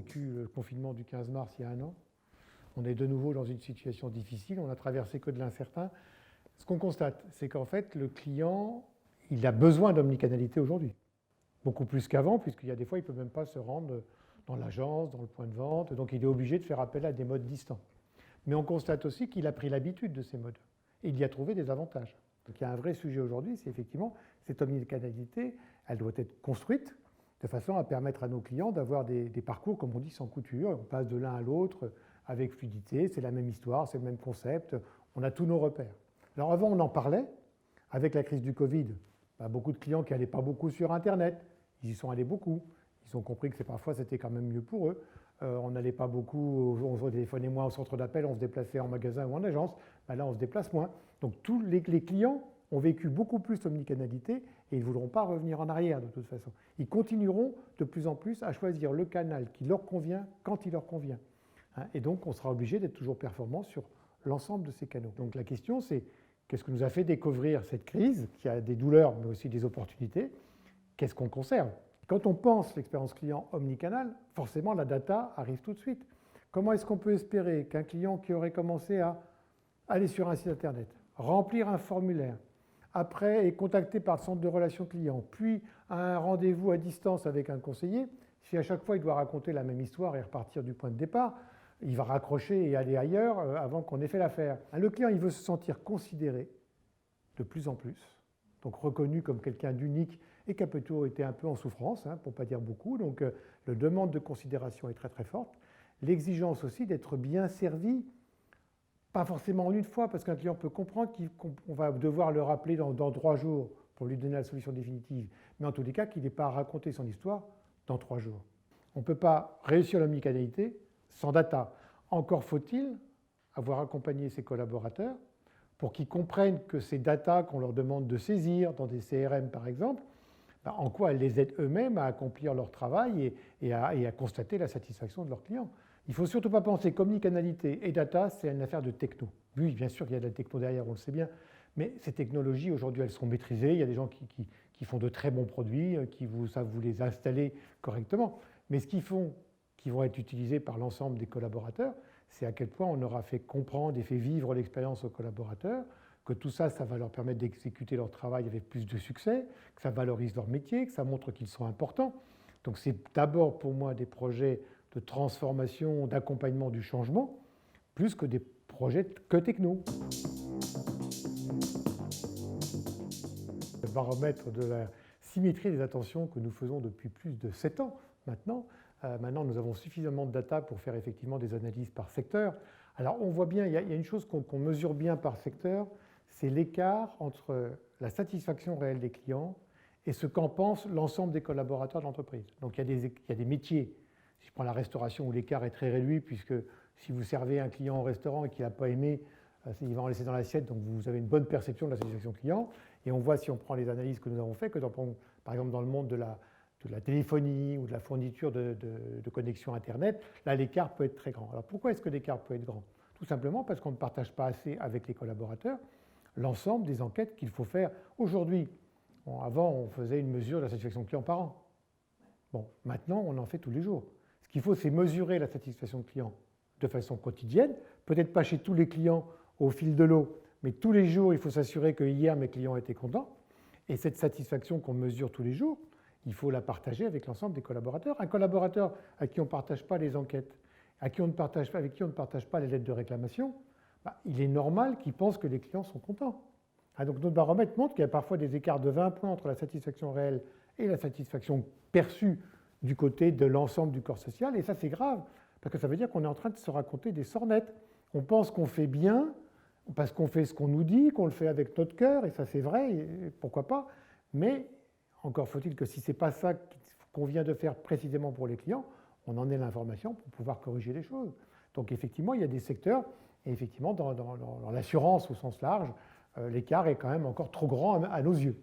vécu le confinement du 15 mars il y a un an. On est de nouveau dans une situation difficile, on n'a traversé que de l'incertain. Ce qu'on constate, c'est qu'en fait, le client, il a besoin d'omnicanalité aujourd'hui. Beaucoup plus qu'avant, puisqu'il y a des fois, il ne peut même pas se rendre dans l'agence, dans le point de vente, donc il est obligé de faire appel à des modes distants. Mais on constate aussi qu'il a pris l'habitude de ces modes, et il y a trouvé des avantages. Donc il y a un vrai sujet aujourd'hui, c'est effectivement cette omnicanalité, elle doit être construite de façon à permettre à nos clients d'avoir des parcours, comme on dit, sans couture. On passe de l'un à l'autre avec fluidité, c'est la même histoire, c'est le même concept, on a tous nos repères. Alors avant, on en parlait, avec la crise du Covid, beaucoup de clients qui n'allaient pas beaucoup sur Internet, ils y sont allés beaucoup, ils ont compris que parfois c'était quand même mieux pour eux. On n'allait pas beaucoup, on se téléphonait moins au centre d'appel, on se déplaçait en magasin ou en agence, là on se déplace moins. Donc tous les clients ont vécu beaucoup plus l'omnicanalité et ils ne voudront pas revenir en arrière de toute façon. Ils continueront de plus en plus à choisir le canal qui leur convient quand il leur convient. Et donc on sera obligé d'être toujours performant sur l'ensemble de ces canaux. Donc la question c'est qu'est-ce que nous a fait découvrir cette crise, qui a des douleurs mais aussi des opportunités, qu'est-ce qu'on conserve? Quand on pense l'expérience client omnicanal, forcément la data arrive tout de suite. Comment est-ce qu'on peut espérer qu'un client qui aurait commencé à aller sur un site internet, remplir un formulaire, après est contacté par le centre de relations clients, puis un rendez-vous à distance avec un conseiller, si à chaque fois il doit raconter la même histoire et repartir du point de départ, il va raccrocher et aller ailleurs avant qu'on ait fait l'affaire. Le client, il veut se sentir considéré de plus en plus, donc reconnu comme quelqu'un d'unique et qui a plutôt été un peu en souffrance, pour ne pas dire beaucoup. Donc la demande de considération est très très forte. L'exigence aussi d'être bien servi, pas forcément en une fois, parce qu'un client peut comprendre qu'on va devoir le rappeler dans 3 jours pour lui donner la solution définitive, mais en tous les cas qu'il n'ait pas à raconter son histoire dans 3 jours. On ne peut pas réussir l'omnicanalité sans data. Encore faut-il avoir accompagné ses collaborateurs pour qu'ils comprennent que ces data qu'on leur demande de saisir dans des CRM par exemple, en quoi elles les aident eux-mêmes à accomplir leur travail et à constater la satisfaction de leurs clients. Il ne faut surtout pas penser qu'omnicanalité et data, c'est une affaire de techno. Oui, bien sûr, il y a de la techno derrière, on le sait bien, mais ces technologies, aujourd'hui, elles sont maîtrisées. Il y a des gens qui font de très bons produits, qui savent vous les installer correctement. Mais ce qu'ils font, qui vont être utilisés par l'ensemble des collaborateurs, c'est à quel point on aura fait comprendre et fait vivre l'expérience aux collaborateurs, que tout ça, ça va leur permettre d'exécuter leur travail avec plus de succès, que ça valorise leur métier, que ça montre qu'ils sont importants. Donc c'est d'abord pour moi des projets de transformation, d'accompagnement du changement, plus que des projets que techno. Le baromètre de la symétrie des attentions que nous faisons depuis plus de 7 ans maintenant. Maintenant, nous avons suffisamment de data pour faire effectivement des analyses par secteur. Alors on voit bien, il y a une chose qu'on mesure bien par secteur, c'est l'écart entre la satisfaction réelle des clients et ce qu'en pense l'ensemble des collaborateurs de l'entreprise. Donc il y a des métiers, si je prends la restauration où l'écart est très réduit, puisque si vous servez un client au restaurant et qu'il n'a pas aimé, il va en laisser dans l'assiette, donc vous avez une bonne perception de la satisfaction client. Et on voit, si on prend les analyses que nous avons faites, que par exemple dans le monde de la téléphonie ou de la fourniture de connexion Internet, là l'écart peut être très grand. Alors pourquoi est-ce que l'écart peut être grand? Tout simplement parce qu'on ne partage pas assez avec les collaborateurs l'ensemble des enquêtes qu'il faut faire. Aujourd'hui, avant on faisait une mesure de la satisfaction client par an. Bon, maintenant on en fait tous les jours. Ce qu'il faut, c'est mesurer la satisfaction client de façon quotidienne, peut-être pas chez tous les clients au fil de l'eau, mais tous les jours il faut s'assurer que hier mes clients étaient contents. Et cette satisfaction qu'on mesure tous les jours, il faut la partager avec l'ensemble des collaborateurs. Un collaborateur à qui on ne partage pas les enquêtes, avec qui on ne partage pas les lettres de réclamation, il est normal qu'il pense que les clients sont contents. Donc notre baromètre montre qu'il y a parfois des écarts de 20 points entre la satisfaction réelle et la satisfaction perçue du côté de l'ensemble du corps social, et ça c'est grave, parce que ça veut dire qu'on est en train de se raconter des sornettes. On pense qu'on fait bien, parce qu'on fait ce qu'on nous dit, qu'on le fait avec notre cœur, et ça c'est vrai, et pourquoi pas, mais encore faut-il que si ce n'est pas ça qu'on vient de faire précisément pour les clients, on en ait l'information pour pouvoir corriger les choses. Donc effectivement, il y a des secteurs, et effectivement dans l'assurance au sens large, l'écart est quand même encore trop grand à nos yeux.